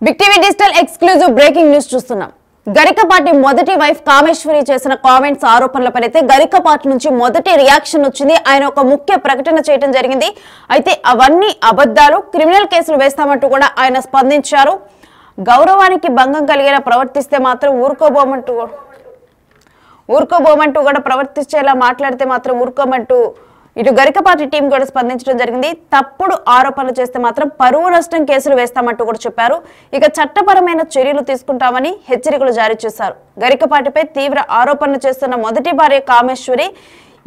Big TV digital exclusive breaking news చూస్తున్నాం. గరికపాటి మొదటి wife Kameshwari చేసిన కామెంట్స్ ఆరోపణలపైతే గరికపాటి నుంచి మొదటి రియాక్షన్ వచ్చింది. ఆయన ఒక ముఖ్య ప్రకటన చేయడం జరిగింది. అయితే అవన్నీ అబద్ధాలు, క్రిమినల్ కేసులు వేస్తామంటూ కూడా ఆయన స్పందించారు. గౌరవానికి భంగం కలిగేలా ప్రవర్తిస్తే మాత్రం ఊరుకోబోమంటూ కూడా ప్రవర్తించేలా మాట్లాడితే మాత్రం ఊరుకోమంటూ ఇటు గరికపాటి టీం కూడా స్పందించడం జరిగింది. తప్పుడు ఆరోపణలు చేస్తే మాత్రం పరువు నష్టం కేసులు వేస్తామంటూ కూడా చెప్పారు. ఇక చట్టపరమైన చర్యలు తీసుకుంటామని హెచ్చరికలు జారీ చేశారు. గరికపాటిపై తీవ్ర ఆరోపణలు చేస్తున్న మొదటి భార్య కామేశ్వరి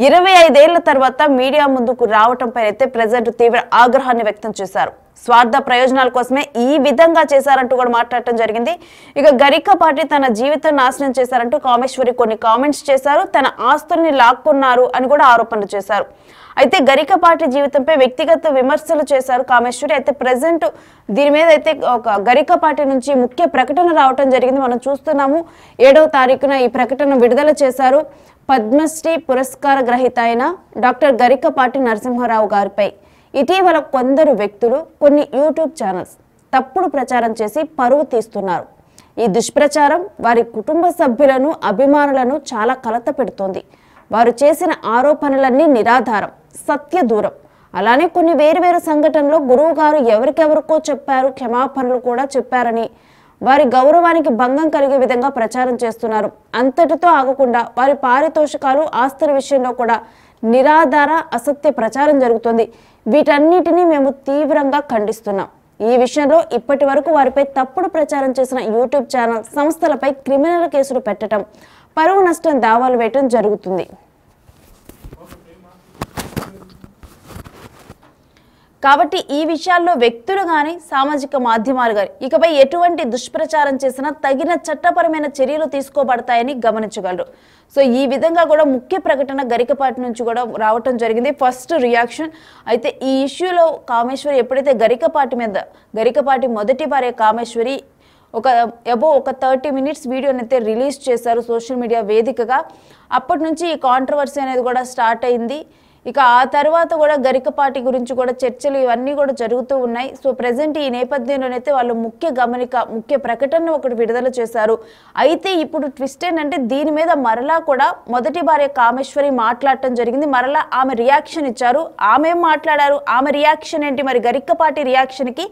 25 ఏళ్ల తర్వాత మీడియా ముందుకు రావటంపై అయితే ప్రజెంట్ తీవ్ర ఆగ్రహాన్ని వ్యక్తం చేశారు. స్వార్థ ప్రయోజనాల కోసమే ఈ విధంగా చేశారంటూ కూడా మాట్లాడటం జరిగింది. ఇక గరికపాటి తన జీవితం నాశనం చేశారంటూ కామేశ్వరి కొన్ని కామెంట్స్ చేశారు. తన ఆస్తుల్ని లాక్కున్నారు అని కూడా ఆరోపణలు చేశారు. అయితే గరికపాటి జీవితంపై వ్యక్తిగత విమర్శలు చేశారు కామేశ్వరి. అయితే ప్రజెంట్ దీని మీద అయితే ఒక గరికపాటి నుంచి ముఖ్య ప్రకటన రావటం జరిగింది. మనం చూస్తున్నాము. 7వ తారీఖున ఈ ప్రకటన విడుదల చేశారు. పద్మశ్రీ పురస్కార గ్రహీత అయిన డాక్టర్ గరికపాటి నరసింహారావు గారిపై ఇటీవల కొందరు వ్యక్తులు కొన్ని యూట్యూబ్ ఛానల్స్ తప్పుడు ప్రచారం చేసి పరువు తీస్తున్నారు. ఈ దుష్ప్రచారం వారి కుటుంబ సభ్యులను, అభిమానులను చాలా కలత పెడుతోంది. వారు చేసిన ఆరోపణలన్నీ నిరాధారం, సత్య దూరం. అలానే కొన్ని వేరు సంఘటనలో గురువు గారు ఎవరికెవరికో చెప్పారు, క్షమాపణలు కూడా చెప్పారని, వారి గౌరవానికి భంగం కలిగే విధంగా ప్రచారం చేస్తున్నారు. అంతటితో ఆగకుండా వారి పారితోషికాలు, ఆస్తుల విషయంలో కూడా నిరాధార అసత్య ప్రచారం జరుగుతుంది. వీటన్నిటినీ మేము తీవ్రంగా ఖండిస్తున్నాం. ఈ విషయంలో ఇప్పటి వరకు వారిపై తప్పుడు ప్రచారం చేసిన యూట్యూబ్ ఛానల్ సంస్థలపై క్రిమినల్ కేసులు పెట్టడం, పరువు నష్టం దావాలు వేయటం జరుగుతుంది. కాబట్టి ఈ విషయాల్లో వ్యక్తులు కానీ, సామాజిక మాధ్యమాలు కానీ ఇకపై ఎటువంటి దుష్ప్రచారం చేసినా తగిన చట్టపరమైన చర్యలు తీసుకోబడతాయని గమనించగలరు. సో ఈ విధంగా కూడా ముఖ్య ప్రకటన గరికపాటి నుంచి కూడా రావటం జరిగింది. ఫస్ట్ రియాక్షన్ అయితే ఈ ఇష్యూలో కామేశ్వరి ఎప్పుడైతే గరికపాటి మొదటి భార్య కామేశ్వరి ఒక 30 మినిట్స్ వీడియోనైతే రిలీజ్ చేశారు సోషల్ మీడియా వేదికగా. అప్పటి నుంచి ఈ కాంట్రవర్సీ అనేది కూడా స్టార్ట్ అయింది. ఇక ఆ తర్వాత కూడా గరికపాటి గురించి కూడా చర్చలు ఇవన్నీ కూడా జరుగుతూ ఉన్నాయి. సో ప్రజెంట్ ఈ నేపథ్యంలోనైతే వాళ్ళు ముఖ్య ప్రకటన ఒకటి విడుదల చేశారు. అయితే ఇప్పుడు ట్విస్ట్ ఏంటంటే దీని మీద మరలా కూడా మొదటి భార్య కామేశ్వరి మాట్లాడటం జరిగింది. మరలా ఆమె రియాక్షన్ ఇచ్చారు. ఆమె ఏం మాట్లాడారు, ఆమె రియాక్షన్ ఏంటి, మరి గరికపాటి రియాక్షన్కి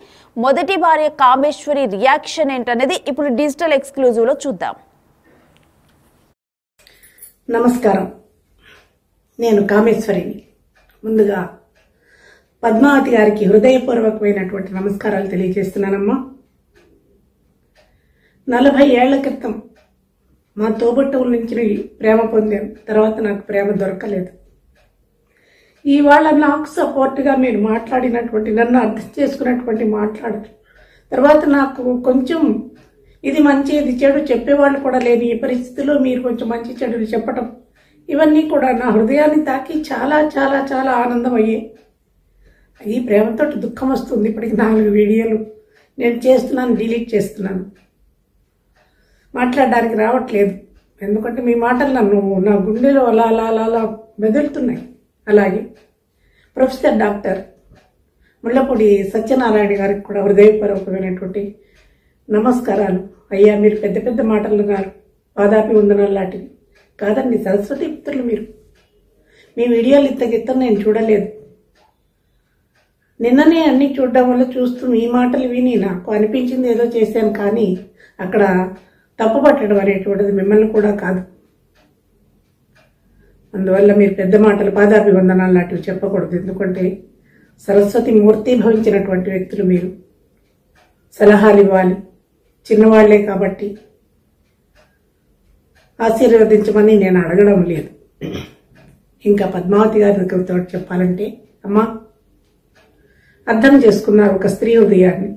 మొదటి భార్య కామేశ్వరి రియాక్షన్ ఏంటనేది ఇప్పుడు డిజిటల్ ఎక్స్క్లూజివ్లో చూద్దాం. నమస్కారం, నేను కామేశ్వరిని. ముందుగా పద్మావతి గారికి హృదయపూర్వకమైనటువంటి నమస్కారాలు తెలియజేస్తున్నానమ్మా. 40 ఏళ్ల క్రితం మా తోబుట్టువుల నుంచి ప్రేమ పొందాను. తర్వాత నాకు ప్రేమ దొరకలేదు. ఇవాళ నాకు సపోర్ట్గా మీరు మాట్లాడినటువంటి, నన్ను అర్థం చేసుకున్నటువంటి తర్వాత నాకు కొంచెం ఇది మంచి ఇది చెడు చెప్పేవాళ్ళు కూడా లేని ఈ పరిస్థితిలో మీరు కొంచెం మంచి చెడులు చెప్పటం, ఇవన్నీ కూడా నా హృదయాన్ని తాకి చాలా చాలా చాలా ఆనందం అయ్యాయి. ఈ ప్రేమతో దుఃఖం వస్తుంది. ఇప్పటికి 4 వీడియోలు నేను చేస్తున్నాను, డిలీట్ చేస్తున్నాను, మాట్లాడడానికి రావట్లేదు. ఎందుకంటే మీ మాటలు నా గుండెలో అలా అలా అలా అలా మెదులుతున్నాయి. అలాగే ప్రొఫెసర్ డాక్టర్ ముళ్ళపూడి సత్యనారాయణ గారికి కూడా హృదయపూర్వకమైనటువంటి నమస్కారాలు. అయ్యా, మీరు పెద్ద పెద్ద మాటలు ఉన్నారు, పాదాపి వందనాలు లాంటివి కాదండి. సరస్వతి పుత్రులు మీరు. మీ వీడియోలు ఇంతకిత్తం నేను చూడలేదు. నిన్ననే అన్ని చూడడం వల్ల చూస్తూ మీ మాటలు విని నాకు అనిపించింది ఏదో చేశాను. కానీ అక్కడ తప్పు పట్టడం అనేటువంటిది మిమ్మల్ని కూడా కాదు. అందువల్ల మీరు పెద్ద మాటలు, పాదాపి వందనాలు లాంటివి చెప్పకూడదు. ఎందుకంటే సరస్వతి మూర్తి భవించినటువంటి వ్యక్తులు మీరు. సలహాలు ఇవ్వాలి, చిన్నవాళ్లే కాబట్టి ఆశీర్వదించమని నేను అడగడం లేదు. ఇంకా పద్మావతి గారితో చెప్పాలంటే, అమ్మా, అర్థం చేసుకున్నారు ఒక స్త్రీ హృదయాన్ని.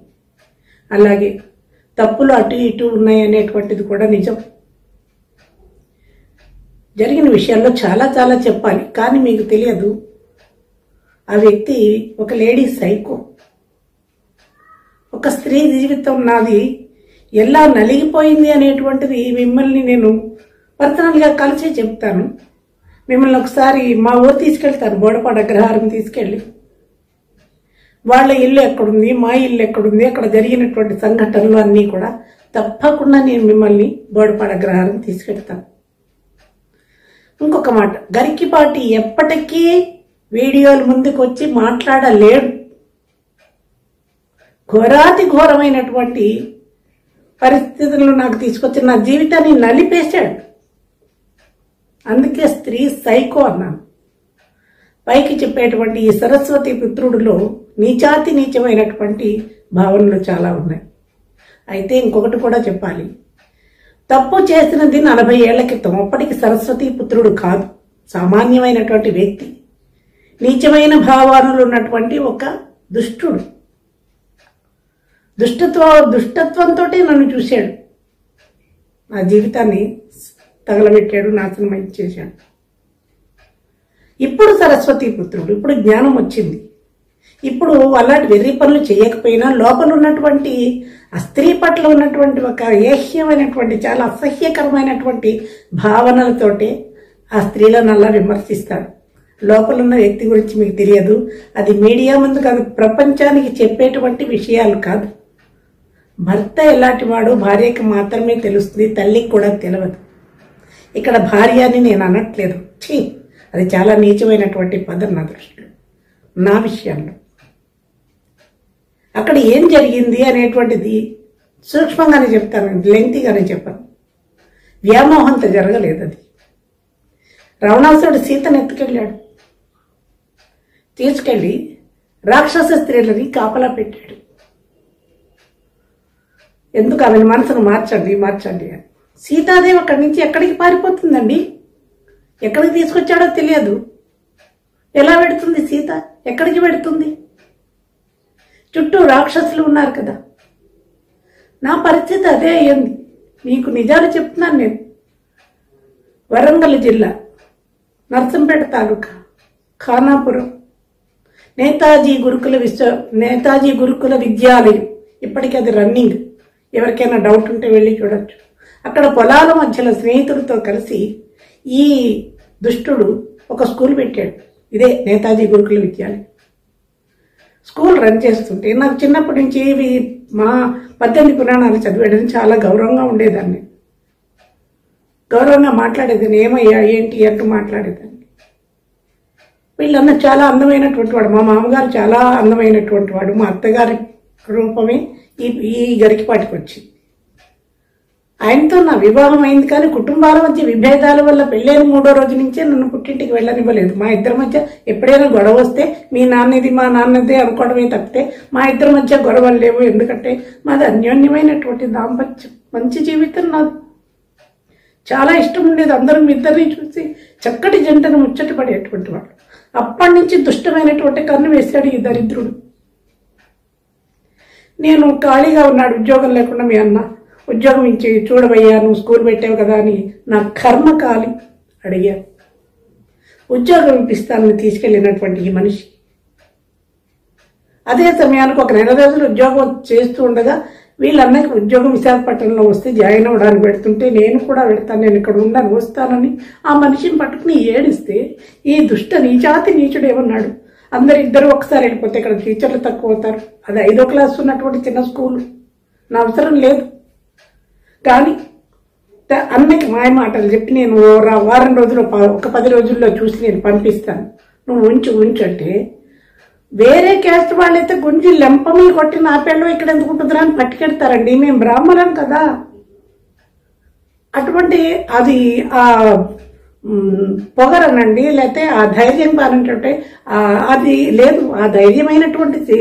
అలాగే తప్పులు అటు ఇటు ఉన్నాయనేటువంటిది కూడా నిజం. జరిగిన విషయాల్లో చాలా చాలా చెప్పాలి, కానీ మీకు తెలియదు. ఆ వ్యక్తి ఒక లేడీ సైకో. ఒక స్త్రీ జీవితం నాది ఎలా నలిగిపోయింది అనేటువంటిది మిమ్మల్ని నేను పర్సనల్గా కలిసి చెప్తాను. మిమ్మల్ని ఒకసారి మా ఊరు తీసుకెళ్తాను, బోడపాడు అగ్రహారం తీసుకెళ్ళి వాళ్ళ ఇల్లు ఎక్కడుంది, మా ఇల్లు ఎక్కడుంది, అక్కడ జరిగినటువంటి సంఘటనలు అన్నీ కూడా తప్పకుండా నేను మిమ్మల్ని బోడపాడ అగ్రహారం తీసుకెళ్తాను. ఇంకొక మాట, గరికిపాటి ఎప్పటికీ వీడియోల ముందుకు వచ్చి మాట్లాడలేడు. ఘోరాతి ఘోరమైనటువంటి పరిస్థితులను నాకు తీసుకొచ్చి నా జీవితాన్ని నలిపేశాడు. అందుకే స్త్రీ సైకో అన్నాను. పైకి చెప్పేటువంటి ఈ సరస్వతి పుత్రుడిలో నీచాతి నీచమైనటువంటి భావనలు చాలా ఉన్నాయి. అయితే ఇంకొకటి కూడా చెప్పాలి, తప్పు చేసినది 40 ఏళ్ల క్రితం. అప్పటికి సరస్వతి పుత్రుడు కాదు, సామాన్యమైనటువంటి వ్యక్తి, నీచమైన భావనలు ఉన్నటువంటి ఒక దుష్టుడు. దుష్టత్వంతో నన్ను చూశాడు, నా జీవితాన్ని తగలబెట్టాడు, నాశనం చేశాడు. ఇప్పుడు సరస్వతి పుత్రుడు, ఇప్పుడు జ్ఞానం వచ్చింది. ఇప్పుడు అలాంటి వెర్రి పనులు చేయకపోయినా లోపల ఉన్నటువంటి ఆ స్త్రీ పట్ల ఉన్నటువంటి ఒక ఏహ్యమైనటువంటి చాలా అసహ్యకరమైనటువంటి భావనలతోటే ఆ స్త్రీలను అలా విమర్శిస్తాడు. లోపల ఉన్న వ్యక్తి గురించి మీకు తెలియదు. అది మీడియా ముందు కాదు, ప్రపంచానికి చెప్పేటువంటి విషయాలు కాదు. భర్త ఎలాంటి వాడో భార్యకి మాత్రమే తెలుస్తుంది, తల్లికి కూడా తెలియదు. ఇక్కడ భార్య అని నేను అనట్లేదు, అది చాలా నీచమైనటువంటి పదం నా దృష్టిలో, నా విషయంలో. అక్కడ ఏం జరిగింది అనేటువంటిది సూక్ష్మంగానే చెప్తాను, లెంగ్తీగానే చెప్పాను. వ్యామోహంతో జరగలేదు అది. రావణాసురుడు సీతను ఎత్తుకెళ్ళాడు, తీసుకెళ్ళి రాక్షస స్త్రీలని కాపలా పెట్టాడు. ఎందుకు ఆమెను మనసును మార్చండి అని. సీతాదేవి అక్కడి నుంచి ఎక్కడికి పారిపోతుందండి? ఎక్కడికి తీసుకొచ్చాడో తెలియదు. ఎలా పెడుతుంది సీత? ఎక్కడికి పెడుతుంది? చుట్టూ రాక్షసులు ఉన్నారు కదా. నా పరిస్థితి అదే అయ్యింది. మీకు నిజాలు చెప్తున్నాను నేను. వరంగల్ జిల్లా నర్సంపేట తాలూకా ఖానాపురం నేతాజీ గురుకుల విద్యాలయం, ఇప్పటికీ అది రన్నింగ్. ఎవరికైనా డౌట్ ఉంటే వెళ్ళి చూడొచ్చు. అక్కడ పొలాల మధ్యలో స్నేహితులతో కలిసి ఈ దుష్టుడు ఒక స్కూల్ పెట్టాడు. ఇదే నేతాజీ గురుకుల విద్యాలయం. స్కూల్ రన్ చేస్తుంటే నాకు చిన్నప్పటి నుంచి ఇవి మా 18 పురాణాలు చదివేయడం చాలా గౌరవంగా ఉండేదాన్ని. గౌరవంగా మాట్లాడేదాన్ని, ఏమయ్యా ఏంటి అంటూ మాట్లాడేదాన్ని. వీళ్ళన్న చాలా అందమైనటువంటి వాడు, మా మామగారు చాలా అందమైనటువంటి వాడు. మా అత్తగారి రూపమే ఈ గరికిపాటికి వచ్చింది. ఆయనతో నా వివాహం అయింది, కానీ కుటుంబాల మధ్య విభేదాల వల్ల పెళ్ళైన 3వ రోజు నుంచే నన్ను పుట్టింటికి వెళ్ళనివ్వలేదు. మా ఇద్దరి మధ్య ఎప్పుడైనా గొడవ వస్తే మీ నాన్నది మా నాన్నదే అనుకోవడమే తప్పితే మా ఇద్దరి మధ్య గొడవలు లేవు. ఎందుకంటే మాది అన్యోన్యమైనటువంటి దాంపత్యం, మంచి జీవితం నాది. చాలా ఇష్టం ఉండేది. అందరూ మీ ఇద్దరిని చూసి చక్కటి జంటను ముచ్చటపడేటువంటి వాడు. అప్పటి నుంచి దుష్టమైనటువంటి కన్ను వేశాడు ఈ దరిద్రుడు. నేను ఖాళీగా ఉన్నాడు, ఉద్యోగం లేకుండా, మీ అన్న ఉద్యోగం ఇచ్చి చూడబోయా, నువ్వు స్కూల్ పెట్టావు కదా అని నా కర్మ కాలి అడిగాను. ఉద్యోగం ఇప్పిస్తానని తీసుకెళ్ళినటువంటి ఈ మనిషి అదే సమయానికి ఒక 4 రోజులు ఉద్యోగం చేస్తూ ఉండగా వీళ్ళన్నకి ఉద్యోగం విశాఖపట్నంలో వస్తే జాయిన్ అవ్వడానికి పెడుతుంటే నేను కూడా పెడతాను, నేను ఇక్కడ ఉండను, వస్తానని ఆ మనిషిని పట్టుకుని ఏడిస్తే ఈ దుష్ట నీచాతి నీచుడు ఏమన్నాడు, ఇద్దరు ఒకసారి వెళ్ళిపోతే ఇక్కడ టీచర్లు తక్కువ అవుతారు, అది 5వ క్లాస్ ఉన్నటువంటి చిన్న స్కూలు, నా అవసరం లేదు. కానీ అన్నకి మాయ మాటలు చెప్పి నేను వారం రోజులు ఒక 10 రోజుల్లో చూసి నేను పంపిస్తాను, నువ్వు ఉంచు అంటే వేరే క్యాస్ట్ వాళ్ళైతే గుంజి లెంపమీ కొట్టి నా పెళ్ళం ఇక్కడ ఎందుకు ఉంటుందిరా అని పట్టుకెడతారండి. మేము బ్రాహ్మణం కదా. అటువంటి అది ఆ పొగరనండి, లేకపోతే ఆ ధైర్యం కానంటే అది లేదు. ఆ ధైర్యమైనటువంటి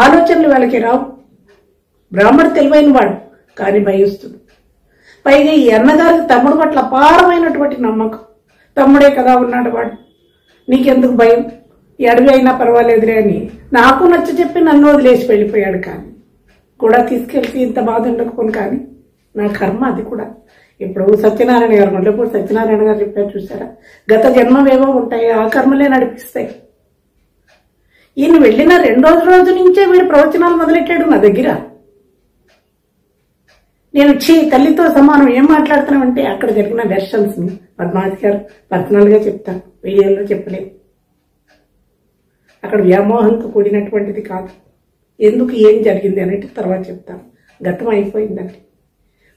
ఆలోచనలు వాళ్ళకి రావు. బ్రాహ్మడు తెలివైన వాడు కానీ భయిస్తుంది. పైగా ఈ అన్నగారికి తమ్ముడు పట్ల అపారమైనటువంటి నమ్మకం. తమ్ముడే కదా ఉన్నాడు వాడు, నీకెందుకు భయం, ఈ అడవి అయినా పర్వాలేదులే అని నాకు నచ్చ చెప్పి నన్ను వదిలేసి వెళ్ళిపోయాడు. కానీ కూడా తీసుకెళ్తే ఇంత బాధ ఉండకపోను. కానీ నా కర్మ అది కూడా. ఇప్పుడు సత్యనారాయణ గారు మొదలప్పుడు సత్యనారాయణ గారు చెప్పారు చూసారా, గత జన్మవేవో ఉంటాయి, ఆ కర్మలే నడిపిస్తాయి. ఈయన వెళ్ళిన 2వ రోజు నుంచే వీడు ప్రవచనాలు మొదలెట్టాడు నా దగ్గర. నేను తల్లితో సమానం ఏం మాట్లాడుతున్నామంటే అక్కడ జరిగిన వెర్షన్స్ ని పద్మావతి గారు పర్సనల్ గా చెప్తాను, వీడియోలో చెప్పలేదు. అక్కడ వ్యామోహంతో కూడినటువంటిది కాదు. ఎందుకు ఏం జరిగింది అనేది తర్వాత చెప్తాను. గతం అయిపోయిందండి.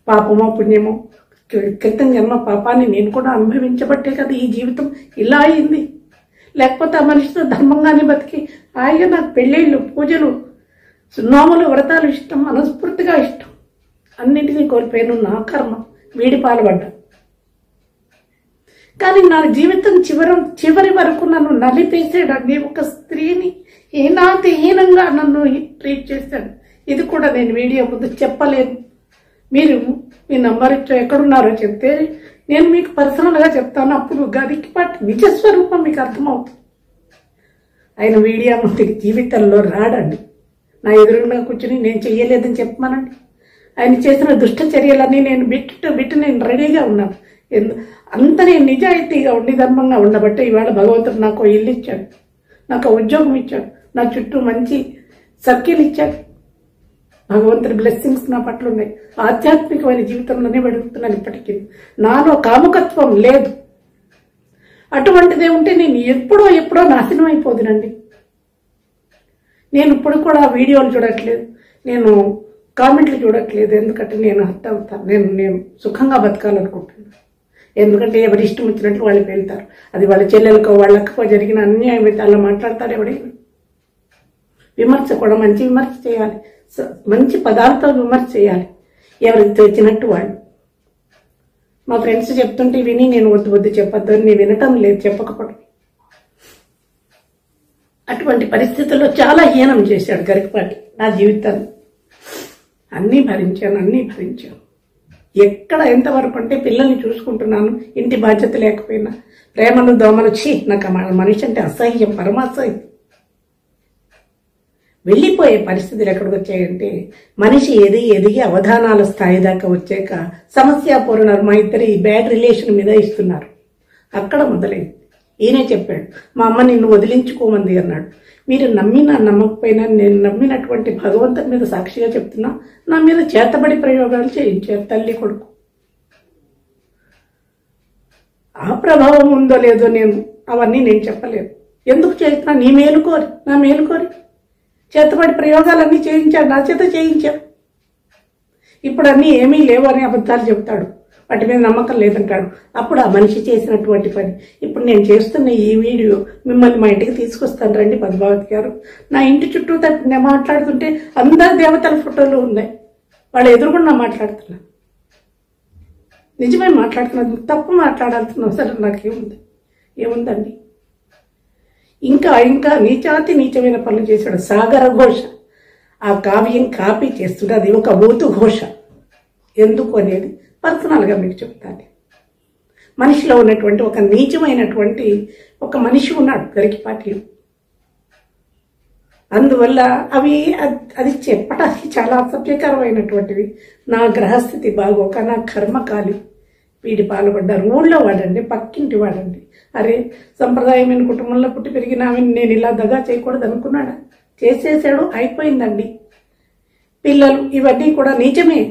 పాపమో పుణ్యమో, క్రితం జన్మ పాపాన్ని నేను కూడా అనుభవించబట్టే కదా ఈ జీవితం ఇలా అయింది. లేకపోతే ఆ మనిషితో ధర్మంగానే బతికి హాయిగా నాకు పెళ్ళిళ్ళు, పూజలు, నోములు, వ్రతాలు ఇష్టం, మనస్ఫూర్తిగా ఇష్టం, అన్నింటినీ కోల్పోయాను. నా కర్మ, వీడి పాల్పడ్డా. కానీ నా జీవితం చివరి వరకు నన్ను నలిపేసాడండి. ఒక స్త్రీని హీనంగా నన్ను ట్రీట్ చేశాడు. ఇది కూడా నేను వీడియో ముందు చెప్పలేను. మీరు మీ నంబర్ ఇచ్చో ఎక్కడున్నారో చెప్తే నేను మీకు పర్సనల్గా చెప్తాను. అప్పుడు గరికపాటి నిజస్వరూపం మీకు అర్థమవుతుంది. ఆయన వీడియో ముందుకి జీవితంలో రాడండి. నా ఎదురుగా కూర్చుని నేను చెయ్యలేదని చెప్పమానండి. ఆయన చేసిన దుష్ట చర్యలన్నీ నేను బిట్టు నేను రెడీగా ఉన్నాను. అంత నేను నిజాయితీగా ఉండి ధర్మంగా ఉండబట్టే ఇవాళ భగవంతుడు నాకు ఇల్లు ఇచ్చాడు, నాకు ఉద్యోగం ఇచ్చాడు, నా చుట్టూ మంచి సర్కిల్ ఇచ్చాడు. భగవంతుడి బ్లెస్సింగ్స్ నా పట్ల ఉన్నాయి. ఆధ్యాత్మికమైన జీవితంలోనే వెడుగుతున్నాను. ఇప్పటికీ నాలో కాముకత్వం లేదు. అటువంటిదే ఉంటే నేను ఎప్పుడో నాశనం అయిపోదునండి. నేను ఇప్పుడు కూడా వీడియోలు చూడట్లేదు, నేను కామెంట్లు చూడట్లేదు. ఎందుకంటే నేను హర్ట్ అవుతాను. నేను సుఖంగా బతకాలనుకుంటున్నాను. ఎందుకంటే ఎవరి ఇష్టం వచ్చినట్లు వాళ్ళకి వెళ్తారు. అది వాళ్ళ చెల్లెలకో వాళ్ళకో జరిగిన అన్యాయం అయితే అలా మాట్లాడతారు. ఎవడైనా విమర్శ కూడా మంచి విమర్శ చేయాలి, మంచి పదాలతో విమర్శ చేయాలి. ఎవరికి తెచ్చినట్టు వాళ్ళు. మా ఫ్రెండ్స్ చెప్తుంటే విని నేను వద్దు చెప్పొద్దు అని నేను వినటం లేదు, చెప్పకపోవడం. అటువంటి పరిస్థితుల్లో చాలా హీనం చేశాడు గరికపాటి నా జీవితాన్ని. అన్నీ భరించాను. ఎక్కడ ఎంతవరకు అంటే పిల్లల్ని చూసుకుంటున్నాను, ఇంటి బాధ్యత లేకపోయినా, ప్రేమలు దోమలు నాకు మనిషి అంటే అసహ్యం, పరమాసహ్యం. వెళ్ళిపోయే పరిస్థితులు ఎక్కడికి వచ్చాయంటే మనిషి ఎదిగి అవధానాల స్థాయి దాకా వచ్చాక సమస్యాపూర్ణ మా ఇద్దరి బ్యాడ్ రిలేషన్ మీద ఇస్తున్నారు. అక్కడ మొదలైంది. ఈయనే చెప్పాడు, మా అమ్మ నిన్ను వదిలించుకోమంది అన్నాడు. మీరు నమ్మినా నమ్మకపోయినా నేను నమ్మినటువంటి భగవంతుని మీద సాక్షిగా చెప్తున్నా, నా మీద చేతబడి ప్రయోగాలు చేయించారు తల్లి కొడుకు. ఆ ప్రభావం ఉందో లేదో అవన్నీ నేను చెప్పలేను. ఎందుకు చేస్తున్నా? నీ మేలుకోరి, నా మేలుకోరి చేతబడి ప్రయోగాలన్నీ చేయించాడు, నా చేత చేయించాడు. ఇప్పుడు అన్నీ ఏమీ లేవు అని అబద్ధాలు చెప్తాడు, వాటి మీద నమ్మకం లేదంటాడు. అప్పుడు ఆ మనిషి చేసినటువంటి పని. ఇప్పుడు నేను చేస్తున్న ఈ వీడియో మిమ్మల్ని మా ఇంటికి తీసుకొస్తాను రండి పద్మావతి గారు. నా ఇంటి చుట్టూ నేను మాట్లాడుతుంటే అందరు దేవతల ఫోటోలు ఉన్నాయి. వాళ్ళు ఎదురుకుండా మాట్లాడుతున్నా, నిజమే మాట్లాడుతున్నారు. తప్పు మాట్లాడాల్సిన అవసరం ఏముందండి? ఇంకా నీచమైన పనులు చేశాడు. సాగర ఘోష ఆ కావ్యం కాపీ చేస్తుంటే అది ఒక బూతు ఘోష. ఎందుకు అనేది పర్సనల్గా మీకు చెప్తాను. మనిషిలో ఉన్నటువంటి ఒక నీచమైనటువంటి ఒక మనిషి ఉన్నాడు గరికపాటిలో. అందువల్ల అది చెప్పడానికి చాలా అసభ్యకరమైనటువంటివి. నా గ్రహస్థితి బాగోక, నా కర్మకాలి వీడి పాల్పడ్డారు. ఊళ్ళో వాడండి, పక్కింటి వాడండి. అరే సంప్రదాయమైన కుటుంబంలో పుట్టి పెరిగిన నేను ఇలా దగా చేయకూడదు అనుకున్నాడా? చేసేసాడు, అయిపోయిందండి. పిల్లలు ఇవన్నీ కూడా నిజమే.